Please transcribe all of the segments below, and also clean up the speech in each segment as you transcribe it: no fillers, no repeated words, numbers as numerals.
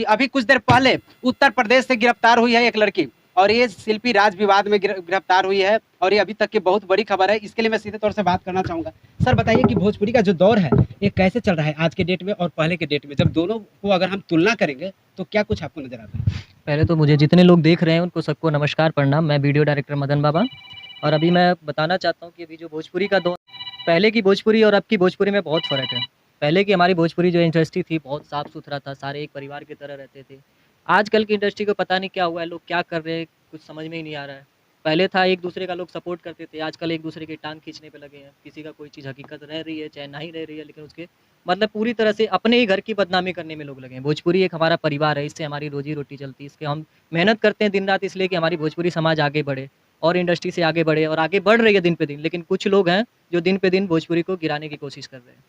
कि अभी कुछ देर पहले उत्तर प्रदेश से गिरफ्तार हुई है एक लड़की और ये शिल्पी राज विवाद में गिरफ्तार हुई है और ये अभी तक की बहुत बड़ी खबर है। इसके लिए मैं सीधे तौर से बात करना चाहूंगा। सर बताइए कि भोजपुरी का जो दौर है ये कैसे चल रहा है आज के डेट में और पहले के डेट में, जब दोनों को अगर हम तुलना करेंगे तो क्या कुछ आपको नजर आता है? पहले तो मुझे जितने लोग देख रहे हैं उनको सबको नमस्कार प्रणाम। मैं वीडियो डायरेक्टर मदन बाबा। और अभी मैं बताना चाहता हूँ कि अभी जो भोजपुरी का दौर, पहले की भोजपुरी और अब की भोजपुरी में बहुत फ़र्क है। पहले की हमारी भोजपुरी जो इंडस्ट्री थी बहुत साफ़ सुथरा था, सारे एक परिवार की तरह रहते थे। आजकल की इंडस्ट्री को पता नहीं क्या हुआ है, लोग क्या कर रहे हैं कुछ समझ में ही नहीं आ रहा है। पहले था एक दूसरे का लोग सपोर्ट करते थे, आजकल एक दूसरे की टांग खींचने पे लगे हैं। किसी का कोई चीज़ हकीकत रह रही है चाहे नहीं रह रही है, लेकिन उसके मतलब पूरी तरह से अपने ही घर की बदनामी करने में लोग लगे हैं। भोजपुरी एक हमारा परिवार है, इससे हमारी रोजी रोटी चलती है, इसके हम मेहनत करते हैं दिन रात इसलिए कि हमारी भोजपुरी समाज आगे बढ़े और इंडस्ट्री से आगे बढ़े, और आगे बढ़ रही है दिन पे दिन। लेकिन कुछ लोग हैं जो दिन पे दिन भोजपुरी को गिराने की कोशिश कर रहे हैं।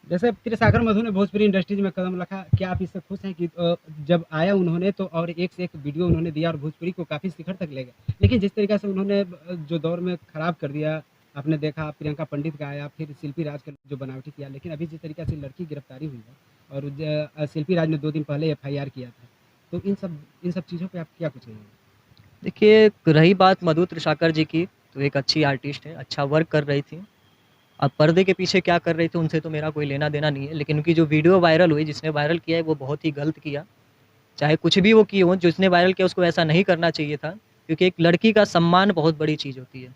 जैसे त्रिसागर मधु ने भोजपुरी इंडस्ट्रीज में कदम रखा, क्या आप इससे खुश हैं कि जब आया उन्होंने तो और एक से एक वीडियो उन्होंने दिया और भोजपुरी को काफ़ी शिखर तक ले गए, लेकिन जिस तरीके से उन्होंने जो दौर में खराब कर दिया, आपने देखा प्रियंका पंडित का आया, फिर शिल्पी राज का जो बनावटी किया, लेकिन अभी जिस तरीके से लड़की गिरफ्तारी हुई है और शिल्पी राज ने 2 दिन पहले एफआईआर किया था, तो इन सब चीज़ों पे आप क्या कुछ कहेंगे? देखिए, रही बात मधु त्रिशाकर जी की, तो एक अच्छी आर्टिस्ट है, अच्छा वर्क कर रही थी। अब पर्दे के पीछे क्या कर रही थी उनसे तो मेरा कोई लेना देना नहीं है, लेकिन उनकी जो वीडियो वायरल हुई, जिसने वायरल किया है वो बहुत ही गलत किया। चाहे कुछ भी वो किए हों, जिसने वायरल किया उसको ऐसा नहीं करना चाहिए था, क्योंकि एक लड़की का सम्मान बहुत बड़ी चीज़ होती है।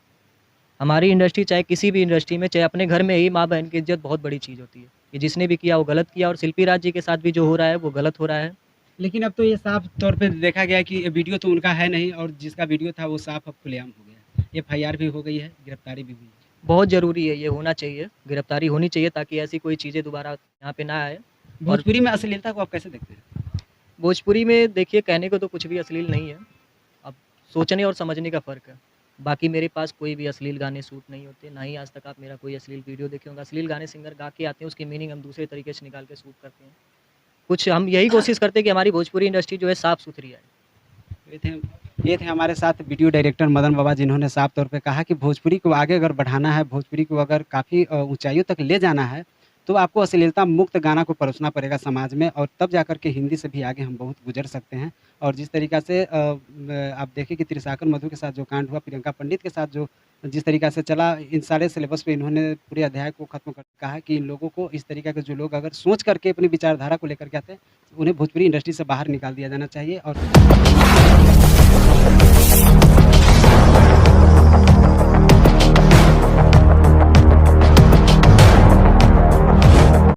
हमारी इंडस्ट्री चाहे किसी भी इंडस्ट्री में, चाहे अपने घर में ही माँ बहन की इज्जत बहुत बड़ी चीज़ होती है। ये जिसने भी किया वो गलत किया, और शिल्पी राज जी के साथ भी जो हो रहा है वो गलत हो रहा है। लेकिन अब तो ये साफ तौर पे देखा गया कि वीडियो तो उनका है नहीं और जिसका वीडियो था वो साफ अब खुलेआम हो गया। एफआईआर भी हो गई है, गिरफ्तारी भी हुई है। बहुत ज़रूरी है, ये होना चाहिए, गिरफ्तारी होनी चाहिए ताकि ऐसी कोई चीज़ें दोबारा यहाँ पे ना आए। और भोजपुरी में अश्लीलता को आप कैसे देखते हैं? भोजपुरी में देखिए, कहने को तो कुछ भी अश्लील नहीं है, अब सोचने और समझने का फ़र्क है। बाकी मेरे पास कोई भी अश्लील गाने शूट नहीं होते, ना ही आज तक आप मेरा कोई अश्लील वीडियो देखे होंगे। अश्लील गाने सिंगर गा के आते हैं, उसकी मीनिंग हम दूसरे तरीके से निकाल के शूट करते हैं। कुछ हम यही कोशिश करते हैं कि हमारी भोजपुरी इंडस्ट्री जो है साफ़-सुथरी है। ये थे ये थे हमारे साथ वीडियो डायरेक्टर मदन बाबा, जिन्होंने साफ तौर पे कहा कि भोजपुरी को आगे अगर बढ़ाना है, भोजपुरी को अगर काफ़ी ऊंचाइयों तक ले जाना है, तो आपको अश्लीलता मुक्त गाना को परोसना पड़ेगा समाज में, और तब जाकर के हिंदी से भी आगे हम बहुत गुजर सकते हैं। और जिस तरीका से आप देखें कि त्रिसाकर मधु के साथ जो कांड हुआ, प्रियंका पंडित के साथ जो जिस तरीका से चला, इन सारे सिलेबस पे इन्होंने पूरे अध्याय को खत्म कर कहा कि इन लोगों को, इस तरीके के जो लोग अगर सोच करके अपनी विचारधारा को लेकर के आते हैं, उन्हें भोजपुरी इंडस्ट्री से बाहर निकाल दिया जाना चाहिए। और